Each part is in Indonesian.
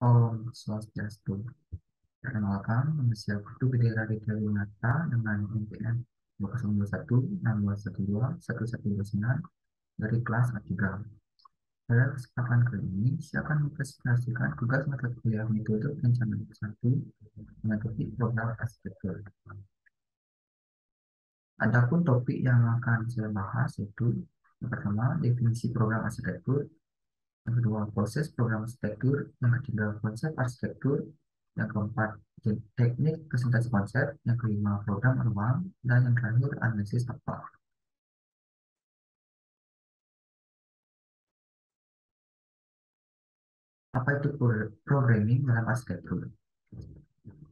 Om Swastiastu. Perkenalkan, nama saya Putu Bendera Ridha Winata dengan NPM 2021-6212-1129 dari kelas A3. Pada kesempatan kali ini, saya akan mempresentasikan tugas mata kuliah metode perencanaan satu dengan topik program arsitektur. Adapun topik yang akan saya bahas yaitu yang pertama, definisi program arsitektur, yang kedua proses program arsitektur, yang ketiga konsep arsitektur, yang keempat teknik presentasi konsep, yang kelima program ruang, dan yang terakhir analisis apa. Apa itu programming dalam arsitektur?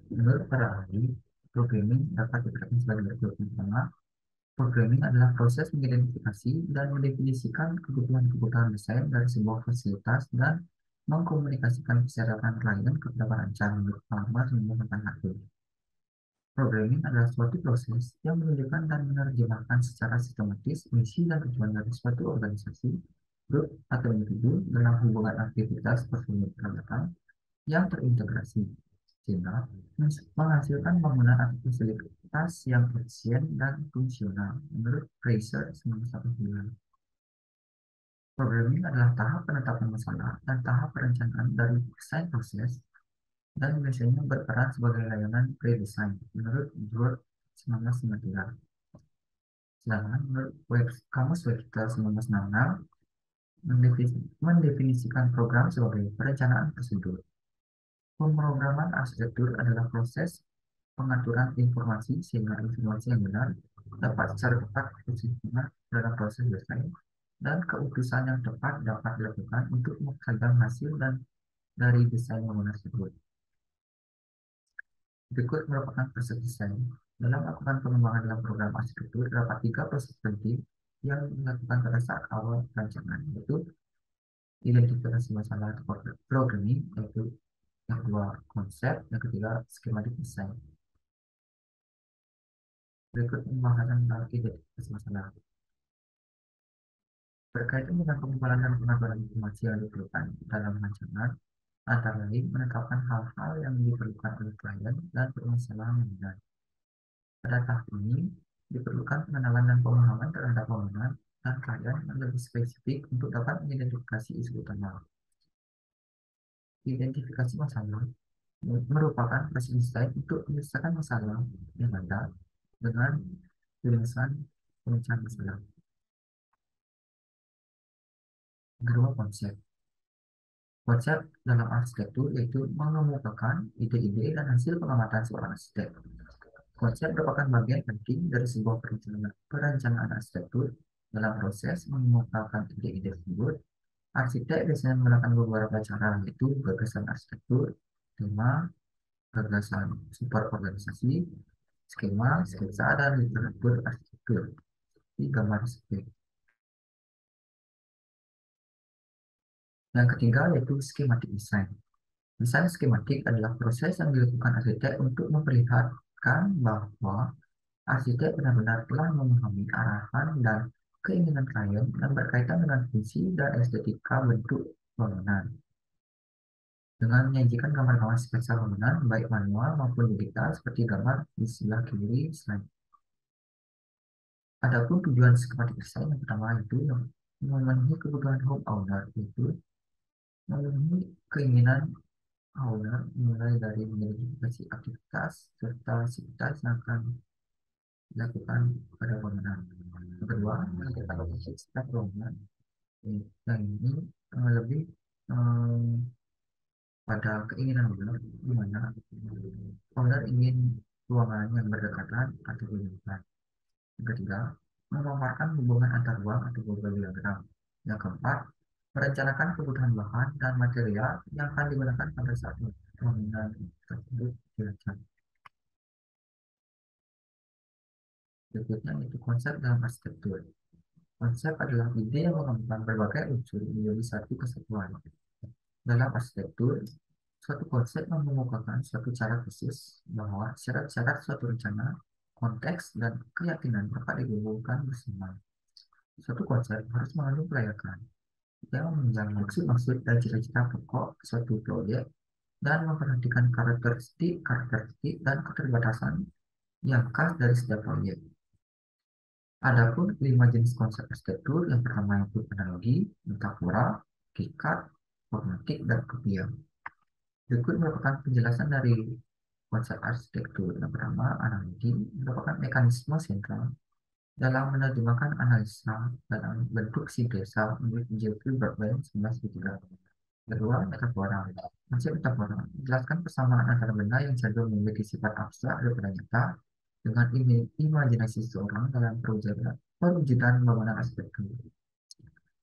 Menurut para ahli, programming dapat diterapkan sebagai berikut. Pertama, programming adalah proses mengidentifikasi dan mendefinisikan kebutuhan-kebutuhan desain dari sebuah fasilitas dan mengkomunikasikan persyaratan klien kepada perancang menurut pengalaman menggunakan hardware. Programming adalah suatu proses yang menunjukkan dan menerjemahkan secara sistematis misi dan tujuan dari suatu organisasi, grup, atau individu dalam hubungan aktivitas perangkatan yang terintegrasi, sehingga menghasilkan bangunan atau fasilitas yang efisien dan fungsional menurut Fraser 1989. Programming adalah tahap penetapan masalah dan tahap perencanaan dari desain proses dan biasanya berperan sebagai layanan pre-design menurut George 1993. Sedangkan menurut Kamus Webster 1966 mendefinisikan program sebagai perencanaan prosedur. Pemrograman arsitektur adalah proses pengaturan informasi sehingga informasi yang benar dapat secara tepat tersimpan dalam proses desain dan keutusan yang tepat dapat dilakukan untuk menghasilkan hasil dan dari desain bangunan tersebut. Berikut merupakan proses desain. Dalam melakukan pengembangan dalam program arsitektur, terdapat 3 proses penting yang dilakukan pada saat awal perancangan, yaitu identifikasi masalah atau programming, yaitu yang kedua konsep, yang ketiga skematik desain. Berikut pembahasan tentang identifikasi masalah. Berkaitan dengan pengumpulan dan pengaturan informasi yang diperlukan dalam rancangan, antara lain menetapkan hal-hal yang diperlukan oleh klien dan permasalahan yang benar. Pada tahap ini, diperlukan pengenalan dan pemahaman terhadap bangunan dan klien yang lebih spesifik untuk dapat mengidentifikasi isu utama. Identifikasi masalah merupakan proses desain untuk menyelesaikan masalah yang ada dengan rumusan pemecahan masalah. Kedua, konsep. Konsep dalam arsitektur yaitu mengemukakan ide-ide dan hasil pengamatan seorang arsitek. Konsep merupakan bagian penting dari sebuah perencanaan arsitektur. Dalam proses mengemukakan ide-ide tersebut, arsitek biasanya menggunakan beberapa cara, yaitu gagasan arsitektur, tema, gagasan super organisasi, skema, sketsa, dan literatur arsitektur. Di gambar seperti. Yang ketiga yaitu skematik desain. Desain skematik adalah proses yang dilakukan arsitek untuk memperlihatkan bahwa arsitek benar-benar telah memahami arahan dan keinginan klien yang berkaitan dengan fungsi dan estetika bentuk bangunan. Dengan menyajikan gambar-gambar sketsa bangunan, baik manual maupun digital, seperti gambar di sebelah kiri slide. Adapun tujuan skematik desain yang pertama itu memenuhi kebutuhan home owner, yaitu memenuhi keinginan owner mulai dari mengidentifikasi aktivitas serta aktivitas yang akan dilakukan pada bangunan. Yang kedua, menentukan lokasi setiap bangunan. Yang ini lebih pada keinginan owner, di mana owner ingin ruangan yang berdekatan atau berdekat. Yang ketiga, memaparkan hubungan antar ruang atau global diagram. Yang keempat, merencanakan kebutuhan bahan dan material yang akan digunakan pada saat bangunan tersebut dirancang. Berikutnya itu konsep dalam arsitektur. Konsep adalah ide yang menggabungkan berbagai unsur menjadi satu kesatuan. Dalam arsitektur, suatu konsep mengemukakan suatu cara khusus bahwa syarat-syarat suatu rencana, konteks, dan keyakinan dapat digabungkan bersama. Suatu konsep harus mengandung kelayakan yang menunjang maksud-maksud dan cita-cita pokok suatu proyek dan memperhatikan karakteristik dan keterbatasan yang khas dari setiap proyek. Adapun 5 jenis konsep arsitektur yang pertama yaitu analogi, metafora, hakikat, pragmatik, dan utopian. Berikut merupakan penjelasan dari konsep arsitektur. Yang pertama, analogi merupakan mekanisme sentral dalam menerjemahkan analisa dalam bentuk sintesa menurut Jeffrey Broadbent 1973. Kedua, metafora. Konsep metafora menjelaskan persamaan antara benda yang cenderung memiliki sifat abstrak daripada nyata dengan imajinasi seseorang dalam perwujudan bangunan arsitektur.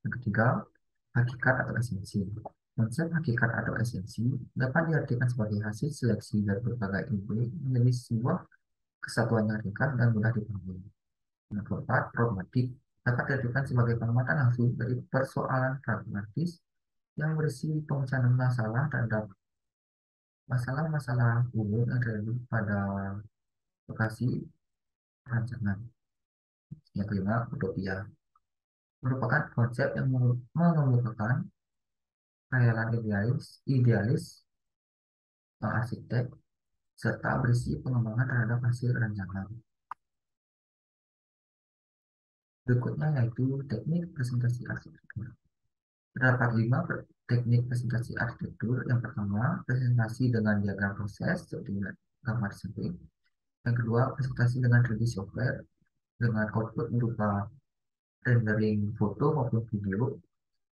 Yang ketiga, hakikat atau esensi. Konsep hakikat atau esensi dapat diartikan sebagai hasil seleksi dari berbagai ide menjadi sebuah kesatuan yang ringkas dan mudah dipahami. Yang keempat, pragmatik dapat diartikan sebagai pengamatan langsung dari persoalan pragmatis yang berisi pemecahan masalah terhadap masalah-masalah umum yang terjadi pada lokasi perancangan. Yang kelima, utopia merupakan konsep yang mengemukakan khayalan idealis arsitek serta berisi pengembangan terhadap hasil rancangan. Berikutnya yaitu teknik presentasi arsitektur. Terdapat 5 teknik presentasi arsitektur. Yang pertama, presentasi dengan diagram proses seperti gambar samping. Yang kedua, presentasi dengan 3D software dengan output berupa rendering foto maupun video.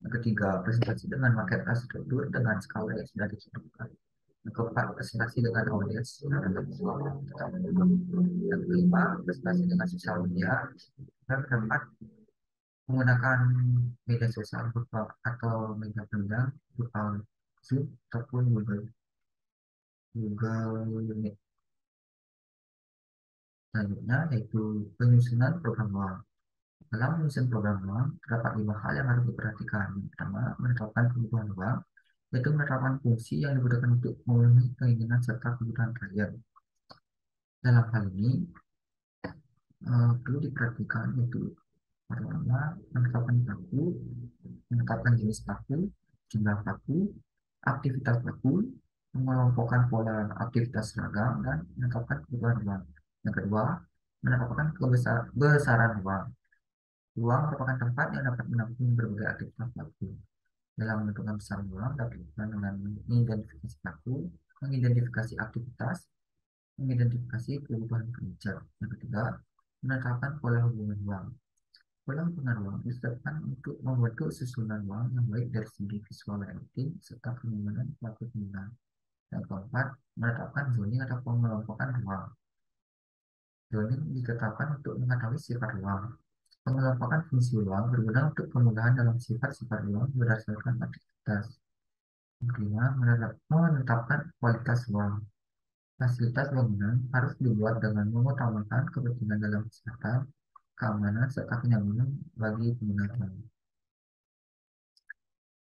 Yang ketiga, presentasi dengan maket arsitektur dengan skala yang sudah ditentukan. Yang keempat, presentasi dengan audiens dan visual. Yang kelima, presentasi dengan sosial media. Dan keempat, menggunakan media sosial berupa atau media penunjang berupa Zoom ataupun Google Meet. Selanjutnya yaitu penyusunan program luar. Dalam menyusun program uang, terdapat 5 hal yang harus diperhatikan. Yang pertama, menetapkan kebutuhan uang, yaitu menetapkan fungsi yang dibutuhkan untuk memenuhi keinginan serta kebutuhan klien. Dalam hal ini, perlu diperhatikan yaitu pertama, menetapkan paku, menetapkan jenis paku, jumlah paku, aktivitas paku, mengelompokkan pola aktivitas seragam, dan menetapkan kebutuhan uang. Yang kedua, menetapkan besaran uang. Uang merupakan tempat yang dapat menampung berbagai aktivitas paku. Dalam menentukan besaran uang dapat dilakukan dengan mengidentifikasi paku, mengidentifikasi aktivitas, mengidentifikasi kebutuhan kerja. Yang ketiga, menetapkan pola hubungan uang. Pola hubungan uang ditetapkan untuk membentuk susunan uang yang baik dari segi visual rating serta kenyamanan pelaku pengguna. Yang keempat, menetapkan zoning atau pengelompokan uang. Zoning ditetapkan untuk mengetahui sifat uang. Pengelompokan fungsi uang berguna untuk kemudahan dalam sifat-sifat uang berdasarkan aktivitas. Yang kelima, menetapkan kualitas uang. Fasilitas bangunan harus dibuat dengan mengutamakan kepentingan dalam kesehatan, keamanan, serta kenyamanan bagi pengguna uang.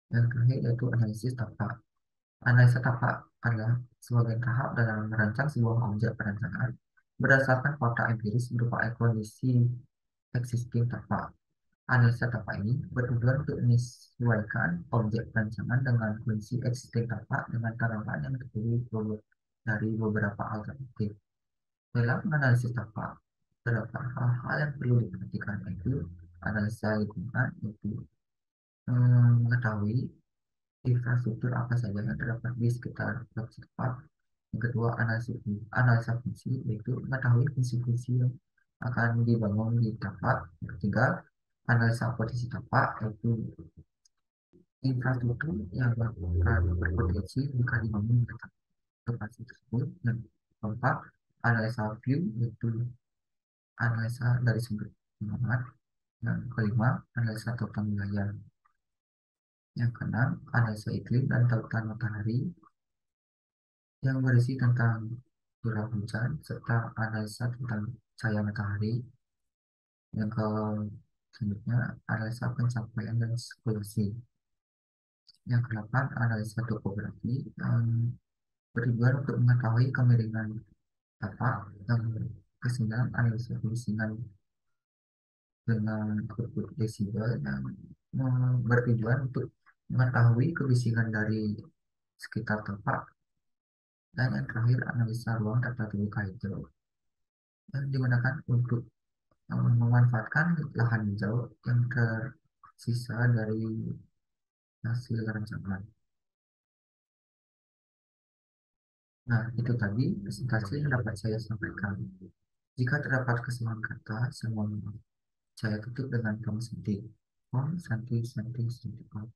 Yang terakhir yaitu analisis tapak. Analisa tapak adalah sebagai tahap dalam merancang sebuah objek perancangan berdasarkan fakta empiris berupa kondisi existing tapak. Analisa tapak ini bertujuan untuk menyesuaikan objek perancangan dengan kondisi existing tapak dengan tanaman yang terdiri dari beberapa alternatif. Dalam menganalisis tapak, terdapat hal-hal yang perlu diperhatikan yaitu analisa lingkungan, yaitu mengetahui infrastruktur apa saja yang terdapat di sekitar lokasi tepat. Yang kedua, analisa fungsi, yaitu mengetahui fungsi-fungsi yang akan dibangun di tempat. Yang ketiga, analisa posisi tempat, yaitu infrastruktur yang berpotensi jika dibangun di tempat tersebut. Yang keempat, analisa view, yaitu analisa dari sumber pengamat. Yang kelima, analisa tautan wilayah. Yang keenam, analisa iklim dan tautan matahari yang berisi tentang curah hujan serta analisa tentang cahaya matahari. Yang selanjutnya, analisa pencapaian dan sirkulasi. Yang kedelapan, analisa topografi yang bertujuan untuk mengetahui kemiringan tapak. Yang kesembilan, analisa kebisingan dengan output desibel yang bertujuan untuk mengetahui kebisingan dari sekitar tapak. Dan yang terakhir, analisa ruang data terbuka hijau yang digunakan untuk memanfaatkan lahan hijau yang tersisa dari hasil rancangan. Nah, itu tadi presentasi yang dapat saya sampaikan. Jika terdapat kesalahan kata, semua saya tutup dengan tong sentik. Om, santi, santi, santi, om.